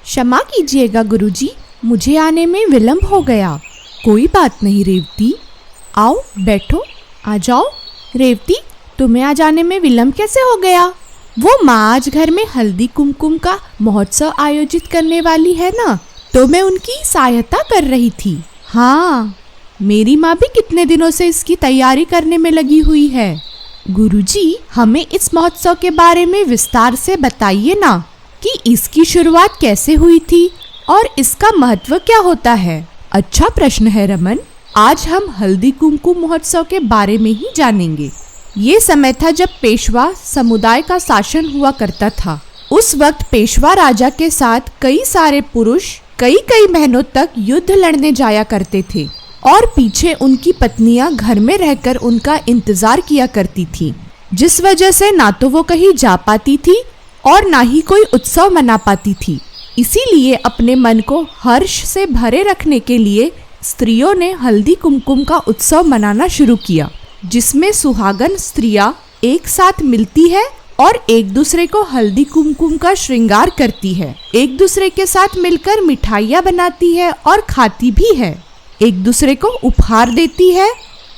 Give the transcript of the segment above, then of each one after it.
क्षमा कीजिएगा गुरुजी, मुझे आने में विलंब हो गया। कोई बात नहीं रेवती, आओ बैठो, आ जाओ। रेवती, तुम्हें आज आने में विलंब कैसे हो गया? वो माँ आज घर में हल्दी कुमकुम का महोत्सव आयोजित करने वाली है ना, तो मैं उनकी सहायता कर रही थी। हाँ, मेरी माँ भी कितने दिनों से इसकी तैयारी करने में लगी हुई है। गुरुजी, हमें इस महोत्सव के बारे में विस्तार से बताइए ना कि इसकी शुरुआत कैसे हुई थी और इसका महत्व क्या होता है। अच्छा प्रश्न है रमन। आज हम हल्दी कुमकुम महोत्सव के बारे में ही जानेंगे। ये समय था जब पेशवा समुदाय का शासन हुआ करता था। उस वक्त पेशवा राजा के साथ कई सारे पुरुष कई महीनों तक युद्ध लड़ने जाया करते थे और पीछे उनकी पत्नियां घर में रहकर उनका इंतजार किया करती थी, जिस वजह से ना तो वो कहीं जा पाती थी और ना ही कोई उत्सव मना पाती थी। इसीलिए अपने मन को हर्ष से भरे रखने के लिए स्त्रियों ने हल्दी कुमकुम का उत्सव मनाना शुरू किया, जिसमें सुहागन स्त्रियां एक साथ मिलती है और एक दूसरे को हल्दी कुमकुम का श्रृंगार करती है, एक दूसरे के साथ मिलकर मिठाइयाँ बनाती है और खाती भी है, एक दूसरे को उपहार देती है।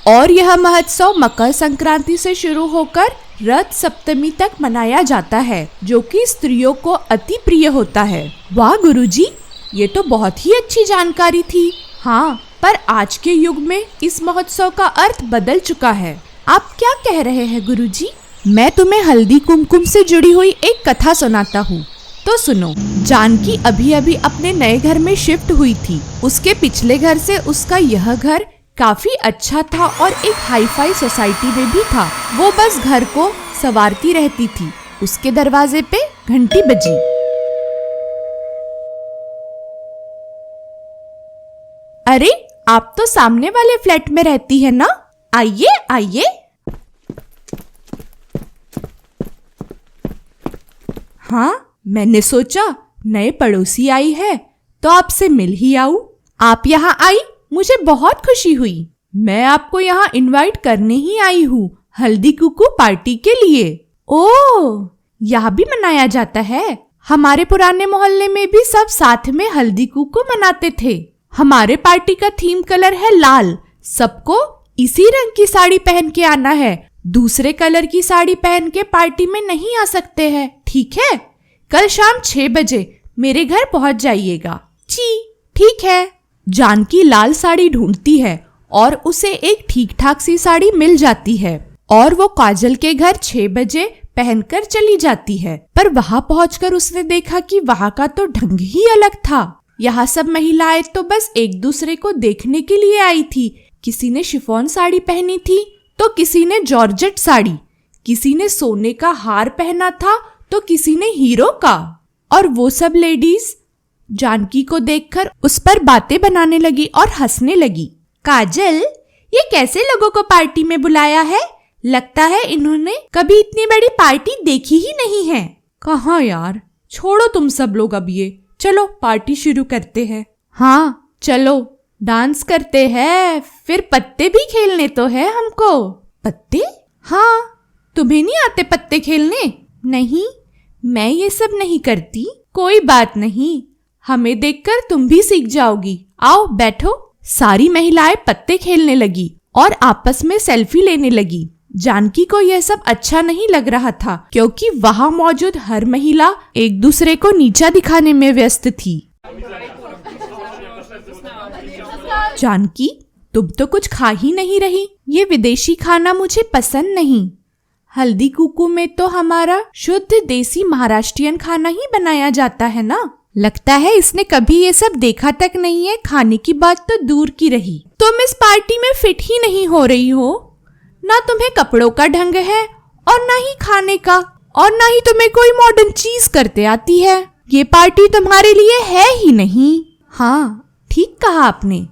और यह महोत्सव मकर संक्रांति से शुरू होकर रथ सप्तमी तक मनाया जाता है, जो कि स्त्रियों को अति प्रिय होता है। वाह गुरुजी, ये तो बहुत ही अच्छी जानकारी थी। हाँ, पर आज के युग में इस महोत्सव का अर्थ बदल चुका है। आप क्या कह रहे हैं गुरुजी? मैं तुम्हें हल्दी कुमकुम से जुड़ी हुई एक कथा सुनाता हूँ, तो सुनो। जानकी अभी अभी अपने नए घर में शिफ्ट हुई थी। उसके पिछले घर से उसका यह घर काफी अच्छा था और एक हाई फाई सोसाइटी में भी था। वो बस घर को संवारती रहती थी। उसके दरवाजे पे घंटी बजी। अरे, आप तो सामने वाले फ्लैट में रहती है ना? आइए आइए। हाँ, मैंने सोचा नए पड़ोसी आई है तो आपसे मिल ही आऊं। आप यहाँ आई, मुझे बहुत खुशी हुई। मैं आपको यहाँ इनवाइट करने ही आई हूँ हल्दी कुकू पार्टी के लिए। ओह, यहाँ भी मनाया जाता है। हमारे पुराने मोहल्ले में भी सब साथ में हल्दी कुकू मनाते थे। हमारे पार्टी का थीम कलर है लाल। सबको इसी रंग की साड़ी पहन के आना है। दूसरे कलर की साड़ी पहन के पार्टी में नहीं आ सकते हैं, ठीक है? कल शाम 6 बजे मेरे घर पहुँच जाइएगा। जी ठीक है। जानकी लाल साड़ी ढूंढती है और उसे एक ठीक ठाक सी साड़ी मिल जाती है और वो काजल के घर 6 बजे पहनकर चली जाती है। पर वहाँ पहुंचकर उसने देखा कि वहाँ का तो ढंग ही अलग था। यहाँ सब महिलाएं तो बस एक दूसरे को देखने के लिए आई थी। किसी ने शिफॉन साड़ी पहनी थी तो किसी ने जॉर्जेट साड़ी, किसी ने सोने का हार पहना था तो किसी ने हीरो का। और वो सब लेडीज जानकी को देखकर उस पर बातें बनाने लगी और हंसने लगी। काजल, ये कैसे लोगों को पार्टी में बुलाया है? लगता है इन्होंने कभी इतनी बड़ी पार्टी देखी ही नहीं है। कहाँ यार, छोड़ो तुम सब लोग अब ये। चलो पार्टी शुरू करते हैं। हाँ चलो, डांस करते हैं, फिर पत्ते भी खेलने तो है हमको। पत्ते? हाँ, तुम्हें नहीं आते पत्ते खेलने? नहीं, मैं ये सब नहीं करती। कोई बात नहीं, हमें देखकर तुम भी सीख जाओगी। आओ बैठो। सारी महिलाएं पत्ते खेलने लगी और आपस में सेल्फी लेने लगी। जानकी को यह सब अच्छा नहीं लग रहा था, क्योंकि वहाँ मौजूद हर महिला एक दूसरे को नीचा दिखाने में व्यस्त थी। जानकी, तुम तो कुछ खा ही नहीं रही। ये विदेशी खाना मुझे पसंद नहीं। हल्दी कुकू में तो हमारा शुद्ध देसी महाराष्ट्रियन खाना ही बनाया जाता है ना। लगता है इसने कभी ये सब देखा तक नहीं है। खाने की बात तो दूर की रही। तुम इस पार्टी में फिट ही नहीं हो रही हो। ना तुम्हें कपड़ों का ढंग है और ना ही खाने का, और ना ही तुम्हें कोई मॉडर्न चीज करते आती है। ये पार्टी तुम्हारे लिए है ही नहीं। हाँ, ठीक कहा आपने,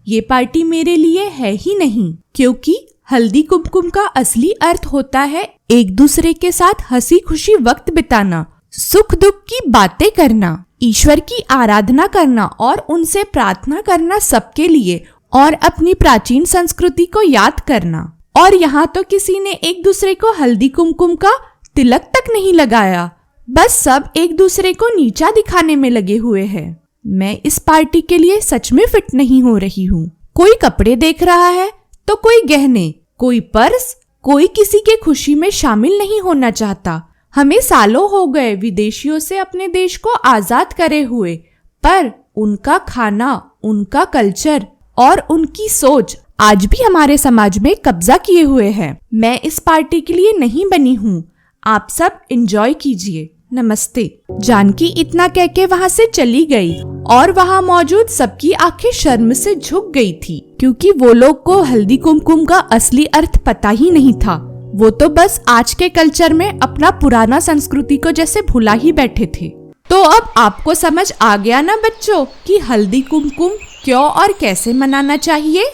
ये पार्टी मेरे लिए है ही नहीं, क्योंकि हल्दी कुमकुम का असली अर्थ होता है एक दूसरे के साथ हंसी खुशी वक्त बिताना, सुख दुख की बातें करना, ईश्वर की आराधना करना और उनसे प्रार्थना करना सबके लिए, और अपनी प्राचीन संस्कृति को याद करना। और यहाँ तो किसी ने एक दूसरे को हल्दी कुमकुम का तिलक तक नहीं लगाया, बस सब एक दूसरे को नीचा दिखाने में लगे हुए हैं। मैं इस पार्टी के लिए सच में फिट नहीं हो रही हूँ। कोई कपड़े देख रहा है तो कोई गहने, कोई पर्स, कोई किसी के खुशी में शामिल नहीं होना चाहता। हमें सालों हो गए विदेशियों से अपने देश को आजाद करे हुए, पर उनका खाना, उनका कल्चर और उनकी सोच आज भी हमारे समाज में कब्जा किए हुए है। मैं इस पार्टी के लिए नहीं बनी हूँ। आप सब एंजॉय कीजिए। नमस्ते। जानकी इतना कह के वहाँ से चली गई और वहाँ मौजूद सबकी आंखें शर्म से झुक गई थी, क्योंकि वो लोग को हल्दी कुमकुम का असली अर्थ पता ही नहीं था। वो तो बस आज के कल्चर में अपना पुराना संस्कृति को जैसे भुला ही बैठे थे। तो अब आपको समझ आ गया ना बच्चों कि हल्दी कुमकुम क्यों और कैसे मनाना चाहिए?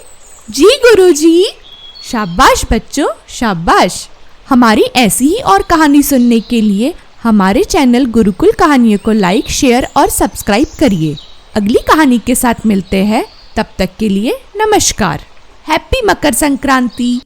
जी गुरुजी। शाबाश बच्चों, शाबाश। हमारी ऐसी ही और कहानी सुनने के लिए हमारे चैनल गुरुकुल कहानियों को लाइक, शेयर और सब्सक्राइब करिए। अगली कहानी के साथ मिलते हैं। तब तक के लिए नमस्कार। हैप्पी मकर संक्रांति।